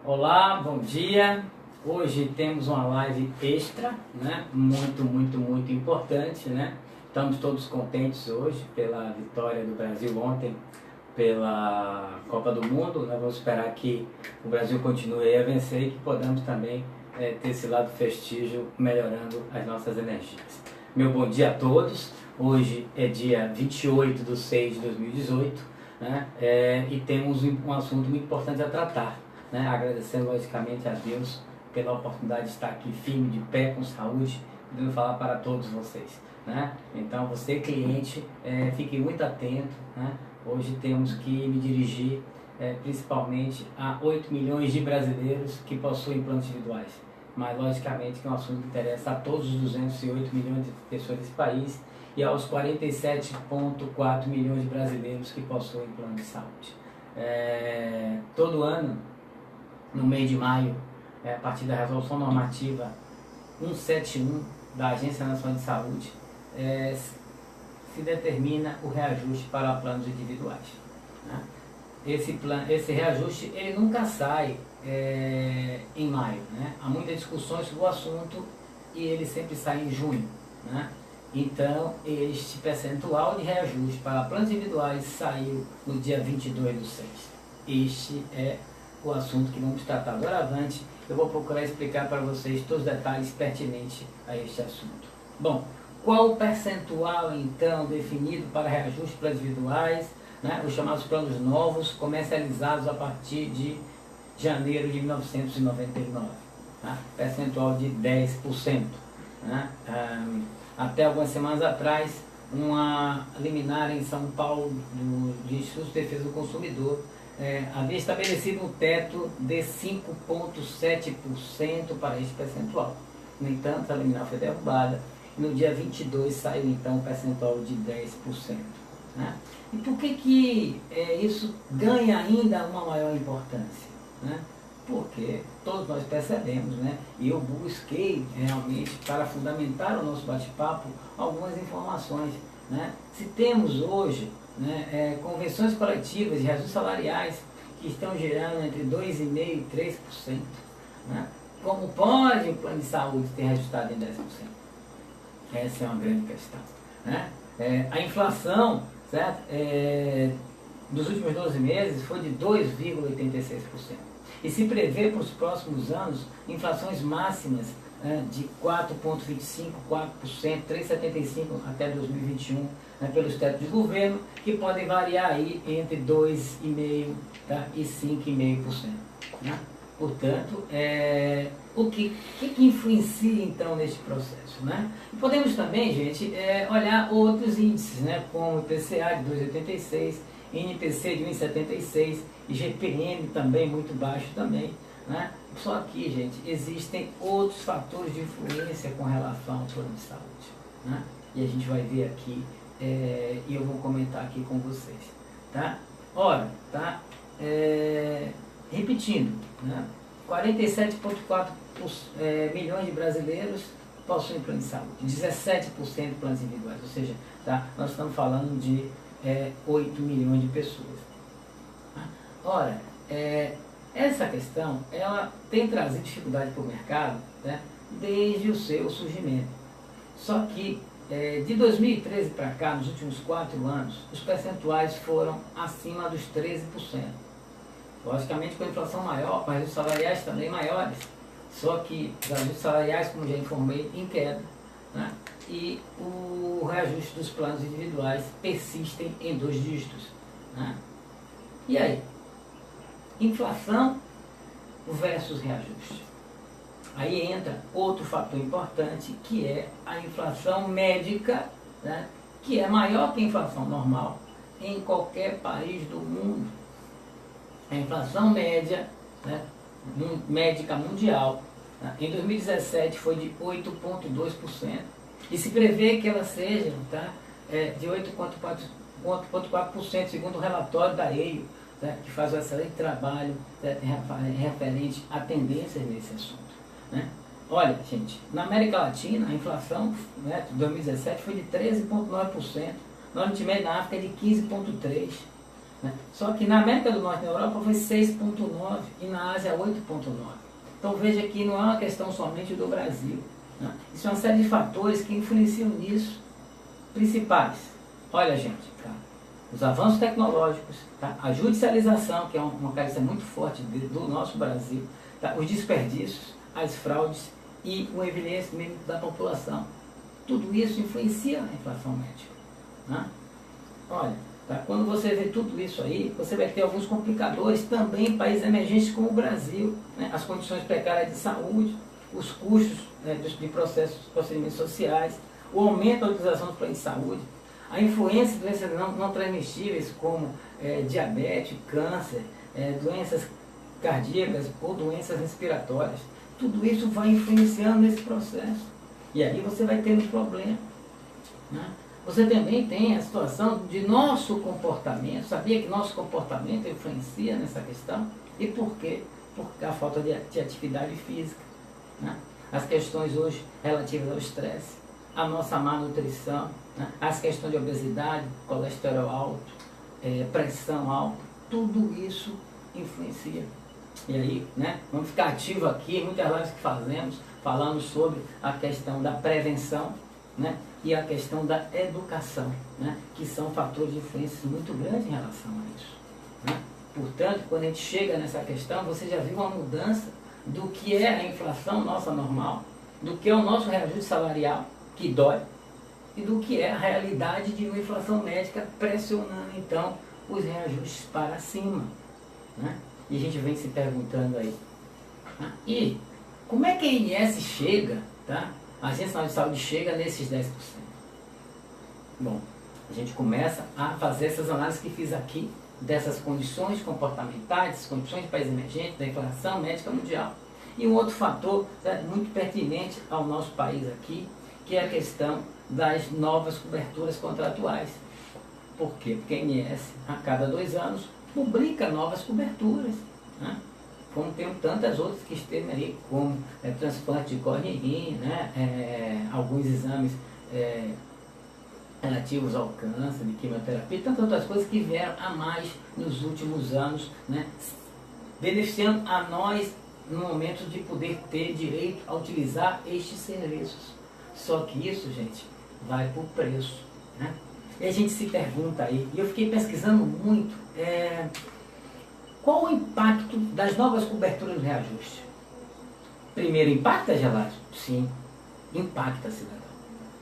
Olá, bom dia. Hoje temos uma live extra, né? Muito importante, né? Estamos todos contentes hoje pela vitória do Brasil ontem pela Copa do Mundo, né? Vamos esperar que o Brasil continue a vencer e que podamos também ter esse lado festígio melhorando as nossas energias. Meu bom dia a todos. Hoje é dia 28/6/2018, né? E temos um assunto muito importante a tratar, né? Agradecendo logicamente a Deus pela oportunidade de estar aqui firme, de pé, com saúde, podendo falar para todos vocês, né? Então você cliente, fique muito atento, né? Hoje temos que me dirigir principalmente a 8 milhões de brasileiros que possuem planos individuais, mas logicamente que é um assunto que interessa a todos os 208 milhões de pessoas desse país e aos 47,4 milhões de brasileiros que possuem plano de saúde. Todo ano, no mês de maio, a partir da resolução normativa 171 da Agência Nacional de Saúde, se determina o reajuste para planos individuais, né? Esse reajuste ele nunca sai em maio, né? Há muitas discussões sobre o assunto e ele sempre sai em junho, né? Então, este percentual de reajuste para planos individuais saiu no dia 22/6. Este é o assunto que vamos tratar. Doravante, eu vou procurar explicar para vocês todos os detalhes pertinentes a este assunto. Bom, qual o percentual, então, definido para reajuste para individuais, né, os chamados planos novos, comercializados a partir de janeiro de 1999? Tá? Percentual de 10%. Né? Até algumas semanas atrás, uma liminar em São Paulo, do Instituto de Defesa do Consumidor, havia estabelecido um teto de 5,7% para este percentual. No entanto, a liminar foi derrubada e no dia 22 saiu então um percentual de 10%. Né? E por que isso ganha ainda uma maior importância? Né? Porque todos nós percebemos, né? E eu busquei realmente, para fundamentar o nosso bate-papo, algumas informações. Né? Se temos hoje, né, convenções coletivas de reajustes salariais que estão gerando entre 2,5% e 3%, né? Como pode o plano de saúde ter reajustado em 10%? Essa é uma grande questão. Né? A inflação, certo? Dos últimos 12 meses foi de 2,86%. E se prevê para os próximos anos inflações máximas de 4,25%, 4%, 3,75% até 2021, né, pelos tetos de governo, que podem variar aí entre 2,5%, tá, e 5,5%. Né? Portanto, o que influencia então neste processo? Né? E podemos também, gente, olhar outros índices, né, como o IPCA de 2,86%, INPC de 1,76%, IGPM também muito baixo também. Né? Só que, gente, existem outros fatores de influência com relação ao plano de saúde. Né? E a gente vai ver aqui, e eu vou comentar aqui com vocês. Tá? Ora, tá? Repetindo, né? 47,4 milhões de brasileiros possuem plano de saúde, 17% planos individuais, ou seja, tá? Nós estamos falando de 8 milhões de pessoas. Tá? Ora, essa questão ela tem trazido dificuldade para o mercado, né, desde o seu surgimento. Só que de 2013 para cá, nos últimos 4 anos, os percentuais foram acima dos 13%. Logicamente com a inflação maior, mas os salariais também maiores. Só que os ajustes salariais, como já informei, em queda. Né? E o reajuste dos planos individuais persistem em 2 dígitos. Né? E aí? Inflação versus reajuste. Aí entra outro fator importante, que é a inflação médica, né, que é maior que a inflação normal em qualquer país do mundo. A inflação média, né, médica mundial, né, em 2017 foi de 8,2%, e se prevê que ela seja, tá, de 8,4%, segundo o relatório da EIO, né, que faz um excelente trabalho, né, referente a tendências nesse assunto. Né? Olha, gente, na América Latina, a inflação, né, de 2017 foi de 13,9%, no ano de médio na África é de 15,3%, né? Só que na América do Norte e na Europa foi 6,9 e na Ásia 8,9. Então veja que não é uma questão somente do Brasil, né? Isso é uma série de fatores que influenciam nisso, principais. Olha, gente, tá? Os avanços tecnológicos, tá? A judicialização, que é uma carência muito forte do nosso Brasil, tá? Os desperdícios, as fraudes e o envelhecimento da população. Tudo isso influencia a inflação médica, né? Olha, tá? Quando você vê tudo isso aí, você vai ter alguns complicadores também em países emergentes como o Brasil, né? As condições precárias de saúde, os custos, né, de procedimentos sociais, o aumento da utilização dos planos de saúde, a influência de doenças não transmissíveis como diabetes, câncer, doenças cardíacas ou doenças respiratórias. Tudo isso vai influenciando nesse processo. E aí você vai tendo problema, né? Você também tem a situação de nosso comportamento. Sabia que nosso comportamento influencia nessa questão? E por quê? Por a falta de atividade física, né? As questões hoje relativas ao estresse, a nossa má nutrição, né? As questões de obesidade, colesterol alto, pressão alta, tudo isso influencia. E aí, né, vamos ficar ativo aqui, muitas lives que fazemos, falando sobre a questão da prevenção, né, e a questão da educação, né, que são fatores de influência muito grandes em relação a isso, né? Portanto, quando a gente chega nessa questão, você já viu uma mudança do que é a inflação nossa normal, do que é o nosso reajuste salarial, que dói, e do que é a realidade de uma inflação médica pressionando, então, os reajustes para cima, né? E a gente vem se perguntando aí, né? E como é que a INS chega, tá? A Agência Nacional de Saúde chega nesses 10%? Bom, a gente começa a fazer essas análises que fiz aqui, dessas condições comportamentais, condições de país emergente, da inflação médica mundial. E um outro fator, né, muito pertinente ao nosso país aqui, que é a questão das novas coberturas contratuais. Por quê? Porque a INS, a cada 2 anos, publica novas coberturas, né? Como tem tantas outras que esteve aí, como transplante de córnea e rim, né? Alguns exames relativos ao câncer, de quimioterapia, e tantas outras coisas que vieram a mais nos últimos anos, né? Beneficiando a nós no momento de poder ter direito a utilizar estes serviços. Só que isso, gente, vai por preço, né? E a gente se pergunta aí, e eu fiquei pesquisando muito, qual o impacto das novas coberturas do reajuste? Primeiro, impacta, Gelásio? Sim, impacta, cidadão.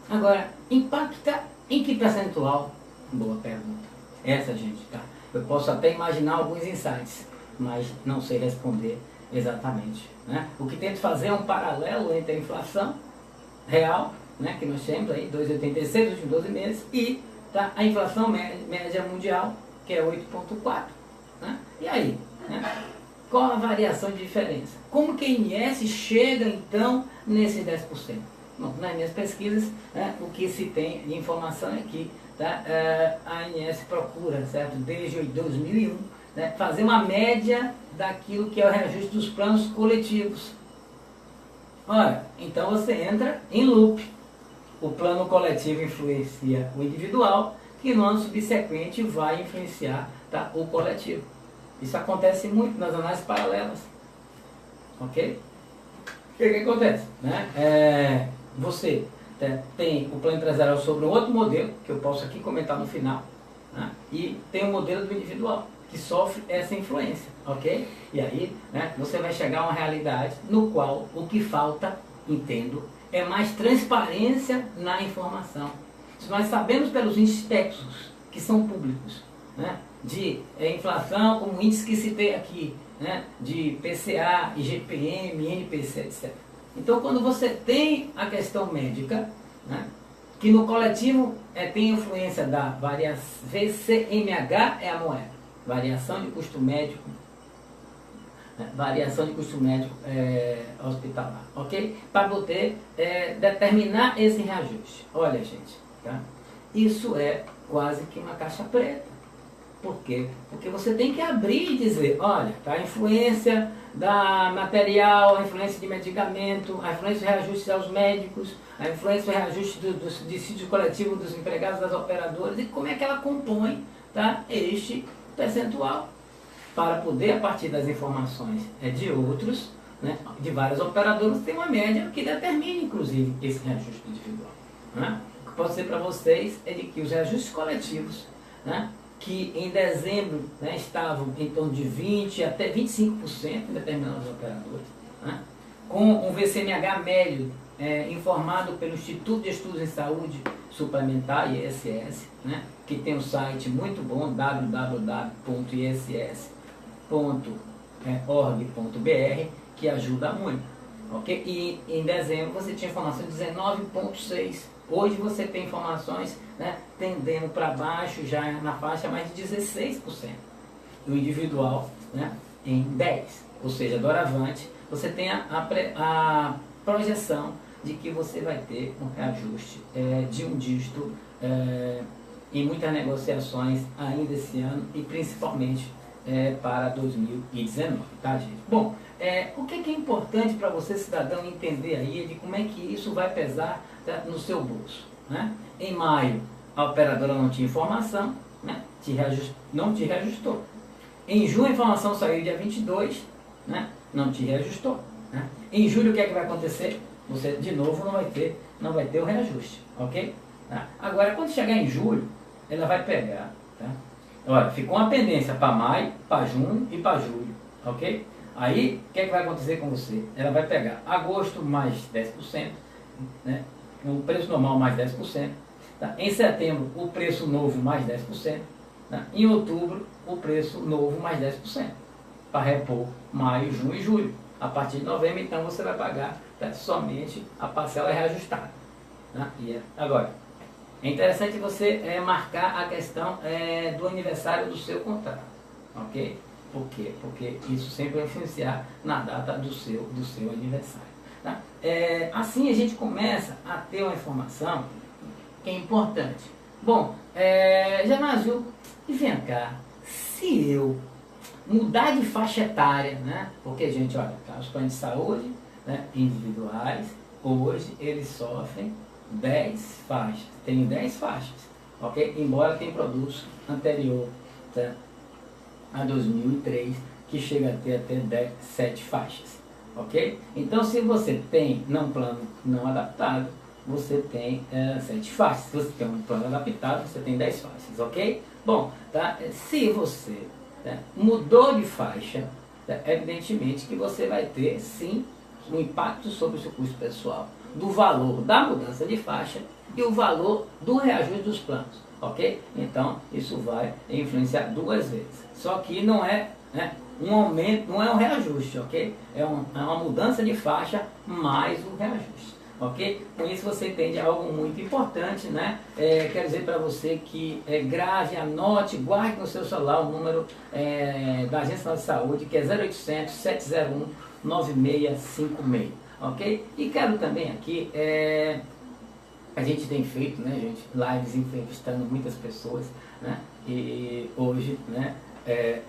Agora, impacta em que percentual? Boa pergunta. Essa, gente, tá? Eu posso até imaginar alguns insights, mas não sei responder exatamente, né? O que tento fazer é um paralelo entre a inflação real, né, que nós temos aí, 2,86 nos últimos 12 meses, e tá, a inflação média mundial, que é 8,4. Né? E aí, né? Qual a variação de diferença? Como que a INS chega, então, nesses 10%? Bom, nas minhas pesquisas, né, o que se tem de informação é que, tá, a INS procura, certo, desde 2001, né, fazer uma média daquilo que é o reajuste dos planos coletivos. Ora, então você entra em loop. O plano coletivo influencia o individual, que no ano subsequente vai influenciar, tá, o coletivo. Isso acontece muito nas análises paralelas. Ok? O que acontece? Né? Você tem o plano empresarial sobre um outro modelo, que eu posso aqui comentar no final, né? E tem o modelo do individual, que sofre essa influência. Ok? E aí, né, você vai chegar a uma realidade no qual o que falta, entendo, é mais transparência na informação. Se nós sabemos pelos índices técnicos, que são públicos, né, de inflação, como índice que citei aqui, né, de PCA, IGPM, NPC, etc. Então, quando você tem a questão médica, né, que no coletivo tem influência da variação, VCMH é a moeda, variação de custo médico, variação de custo médico hospitalar, ok? Para poder determinar esse reajuste. Olha, gente, tá? Isso é quase que uma caixa preta. Por quê? Porque você tem que abrir e dizer, olha, tá, a influência da material, a influência de medicamento, a influência de reajustes aos médicos, a influência de reajuste do dissídio coletivo dos empregados das operadoras, e como é que ela compõe, tá, este percentual para poder, a partir das informações de outros, né, de várias operadoras, ter uma média que determine, inclusive, esse reajuste individual. Né? O que posso dizer para vocês é de que os reajustes coletivos, né, que em dezembro, né, estavam em torno de 20% até 25% em determinados operadores, né, com um VCMH médio informado pelo Instituto de Estudos em Saúde Suplementar, ISS, né, que tem um site muito bom, www.iss.org.br, que ajuda muito. Okay? E em dezembro você tinha informação de 19,6%. Hoje você tem informações, né, tendendo para baixo, já na faixa mais de 16%. E o individual, né, em 10%. Ou seja, doravante, você tem a projeção de que você vai ter um reajuste de um dígito em muitas negociações ainda esse ano e principalmente para 2019, tá, gente? Bom, o que é importante para você, cidadão, entender aí de como é que isso vai pesar, tá, no seu bolso, né? Em maio, a operadora não tinha informação, né? Não te reajustou. Em junho, a informação saiu dia 22, né? Não te reajustou. Né? Em julho, o que é que vai acontecer? Você, de novo, não vai ter o reajuste, ok? Tá? Agora, quando chegar em julho, ela vai pegar, tá? Olha, ficou uma pendência para maio, para junho e para julho, ok? Aí, o que é que vai acontecer com você? Ela vai pegar agosto mais 10%, né? O preço normal mais 10%, tá? Em setembro, o preço novo mais 10%, tá? Em outubro, o preço novo mais 10%, para repor maio, junho e julho. A partir de novembro, então, você vai pagar, tá, somente a parcela reajustada. Tá? Agora, é interessante você marcar a questão do aniversário do seu contrato. Ok? Por quê? Porque isso sempre vai influenciar na data do seu aniversário. Tá? Assim a gente começa a ter uma informação que é importante. Bom, Genásio, e vem cá, se eu mudar de faixa etária, né? Porque, gente, olha, tá, os planos de saúde, né, individuais, hoje eles sofrem 10 faixas, tem 10 faixas, ok? Embora tenha produtos anterior, tá, a 2003, que chega a ter até 7 faixas, ok? Então, se você tem um plano não adaptado, você tem 7 faixas. Se você tem um plano adaptado, você tem 10 faixas, ok? Bom, tá? Se você mudou de faixa, evidentemente que você vai ter, sim, um impacto sobre o seu custo pessoal, do valor da mudança de faixa e o valor do reajuste dos planos, ok? Então, isso vai influenciar 2 vezes. Só que não é, um aumento, não é um reajuste, ok? É uma mudança de faixa mais um reajuste. Ok? Com isso você entende algo muito importante, né? Quero dizer para você que grave, anote, guarde no seu celular o número da Agência Nacional de Saúde, que é 0800 701 9656, ok? E quero também aqui, a gente tem feito, né, gente, lives entrevistando muitas pessoas, né? E hoje, né,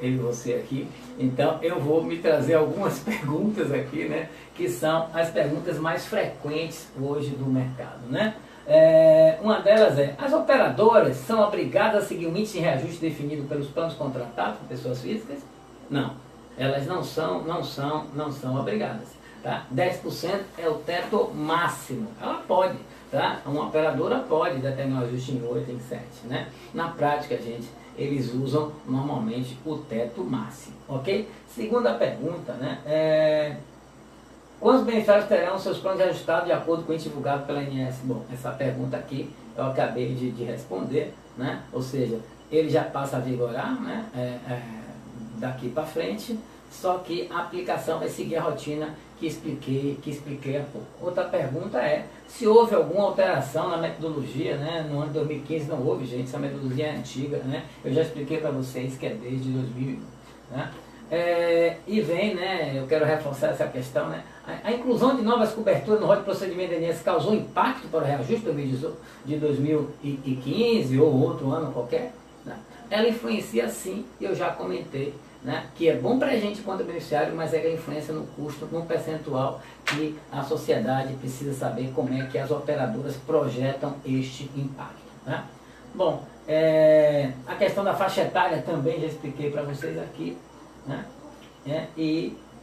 eu e você aqui, então eu vou me trazer algumas perguntas aqui, né, que são as perguntas mais frequentes hoje do mercado, né? Uma delas as operadoras são obrigadas a seguir um índice de reajuste definido pelos planos contratados por pessoas físicas? Não, elas não são obrigadas, tá? 10% é o teto máximo, ela pode, tá? Uma operadora pode determinar o ajuste em 8, em 7, né? Na prática, gente, eles usam normalmente o teto máximo, ok? Segunda pergunta, né? Quantos beneficiários terão seus planos ajustados de acordo com o índice divulgado pela ANS? Bom, essa pergunta aqui eu acabei de responder, né? Ou seja, ele já passa a vigorar, né? Daqui para frente, só que a aplicação vai seguir a rotina que expliquei há pouco. Outra pergunta é se houve alguma alteração na metodologia, né? No ano de 2015 não houve, gente, essa metodologia é antiga, né? Eu já expliquei para vocês que é desde 2001, né? E vem, né, eu quero reforçar essa questão, né? A inclusão de novas coberturas no rol de procedimento de ANS causou impacto para o reajuste de 2015 ou outro ano qualquer? Né? Ela influencia sim, eu já comentei, né, que é bom para a gente quanto beneficiário, mas ela influencia no custo, num percentual que a sociedade precisa saber como é que as operadoras projetam este impacto. Né? Bom, A questão da faixa etária também já expliquei para vocês aqui, né?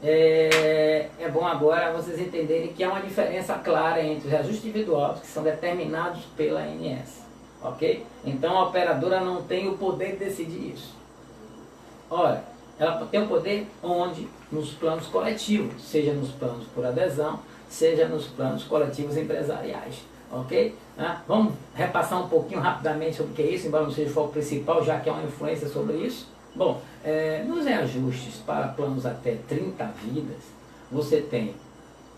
É bom agora vocês entenderem que há uma diferença clara entre os reajustes individuais, que são determinados pela ANS, ok? Então a operadora não tem o poder de decidir isso. Ora, ela tem o poder onde? Nos planos coletivos, seja nos planos por adesão, seja nos planos coletivos empresariais, ok? Vamos repassar um pouquinho rapidamente sobre o que é isso, embora não seja o foco principal, já que há uma influência sobre isso. Bom, nos reajustes para planos até 30 vidas, você tem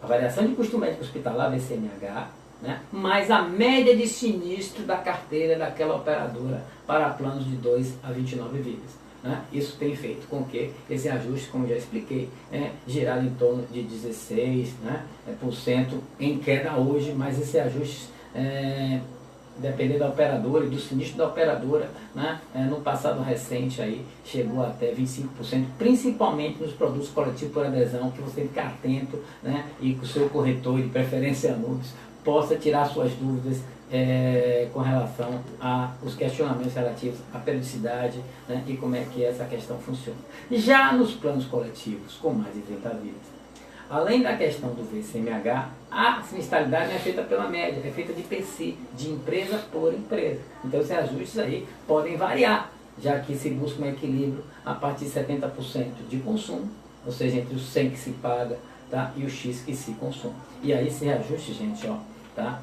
a variação de custo médico hospitalar, VCMH, né, mais a média de sinistro da carteira daquela operadora para planos de 2 a 29 vidas. Né? Isso tem feito com que esse ajuste, como já expliquei, girado em torno de 16%, né, em queda hoje, mas esse ajuste, dependendo da operadora e do sinistro da operadora, né, no passado recente aí, chegou até 25%, principalmente nos produtos coletivos por adesão, que você tem que ficar atento, né, e que o seu corretor, de preferência Anubis, possa tirar suas dúvidas com relação aos questionamentos relativos à periodicidade, né, e como é que essa questão funciona. Já nos planos coletivos com mais de 30 vidas, além da questão do VCMH, a sinistralidade não é feita pela média, é feita de PSI, de empresa por empresa. Então esses ajustes aí podem variar, já que se busca um equilíbrio a partir de 70% de consumo, ou seja, entre o 100 que se paga, tá, e o X que se consome. E aí esse reajuste, gente, ó, tá,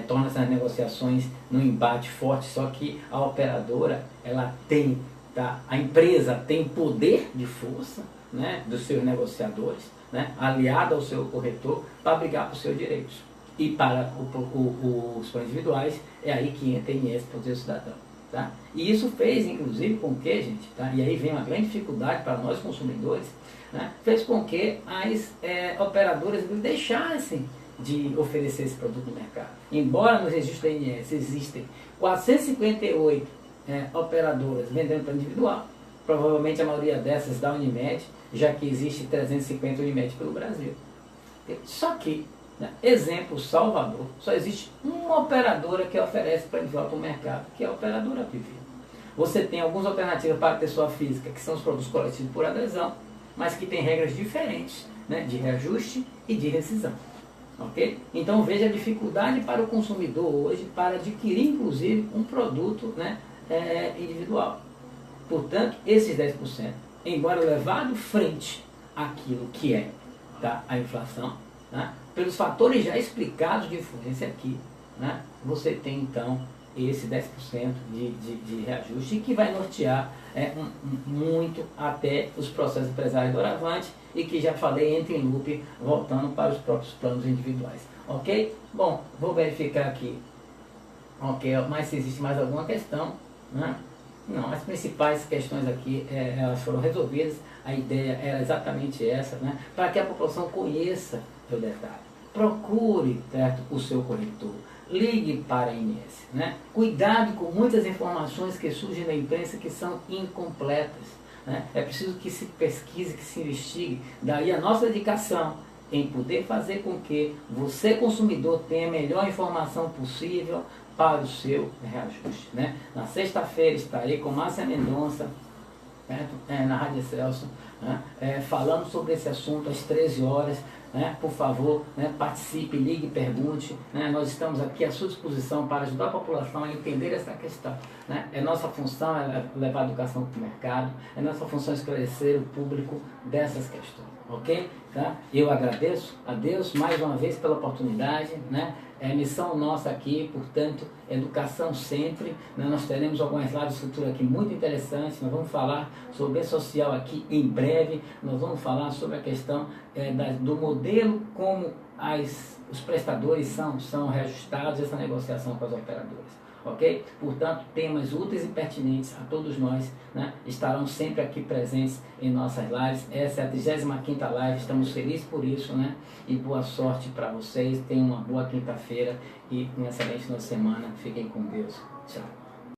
torna essas negociações num embate forte, só que a operadora, ela tem, tá, a empresa tem poder de força, né, dos seus negociadores, né, aliado ao seu corretor, para brigar por seus direitos. E para os planos individuais, é aí que entra a INSS Poder Cidadão. Tá? E isso fez, inclusive, com que, gente, tá, e aí vem uma grande dificuldade para nós consumidores, né, fez com que as operadoras deixassem de oferecer esse produto no mercado. Embora no registro da INSS existem 458 operadoras vendendo para individual, provavelmente a maioria dessas da Unimed, já que existe 350 Unimed pelo Brasil. Só que, né, exemplo, Salvador, só existe uma operadora que oferece para individual para o mercado, que é a operadora Privida. Você tem algumas alternativas para a pessoa física, que são os produtos coletivos por adesão, mas que tem regras diferentes, né, de reajuste e de rescisão. Okay? Então veja a dificuldade para o consumidor hoje para adquirir, inclusive, um produto, né, individual. Portanto, esses 10%, embora levado frente àquilo que é, tá, a inflação, né, pelos fatores já explicados de influência aqui, né, você tem então esse 10% de reajuste, que vai nortear muito até os processos empresários do Avante, e que já falei, entra em loop, voltando para os próprios planos individuais. Ok? Bom, vou verificar aqui, ok, mas se existe mais alguma questão, né? Não, as principais questões aqui, elas foram resolvidas. A ideia era exatamente essa, né? Para que a população conheça o detalhe. Procure, certo, o seu corretor. Ligue para a INSS, né? Cuidado com muitas informações que surgem na imprensa que são incompletas, né? É preciso que se pesquise, que se investigue. Daí a nossa dedicação em poder fazer com que você, consumidor, tenha a melhor informação possível para o seu reajuste, né? Na sexta-feira estarei com Márcia Mendonça, certo? Na Rádio Excelsior, né? Falando sobre esse assunto às 13 horas. Né? Por favor, né? Participe, ligue, pergunte, né? Nós estamos aqui à sua disposição para ajudar a população a entender essa questão, né? É nossa função levar a educação para o mercado, é nossa função esclarecer o público dessas questões, ok? Tá? Eu agradeço a Deus mais uma vez pela oportunidade, né? É missão nossa aqui, portanto, educação sempre, né? Nós teremos algumas lives futuras aqui muito interessantes. Nós vamos falar sobre bem social aqui em breve. Nós vamos falar sobre a questão do modelo como os prestadores são reajustados, essa negociação com as operadoras. Ok? Portanto, temas úteis e pertinentes a todos nós, né, estarão sempre aqui presentes em nossas lives. Essa é a 35ª live, estamos felizes por isso, né? E boa sorte para vocês, tenham uma boa quinta-feira e um excelente final de semana. Fiquem com Deus. Tchau.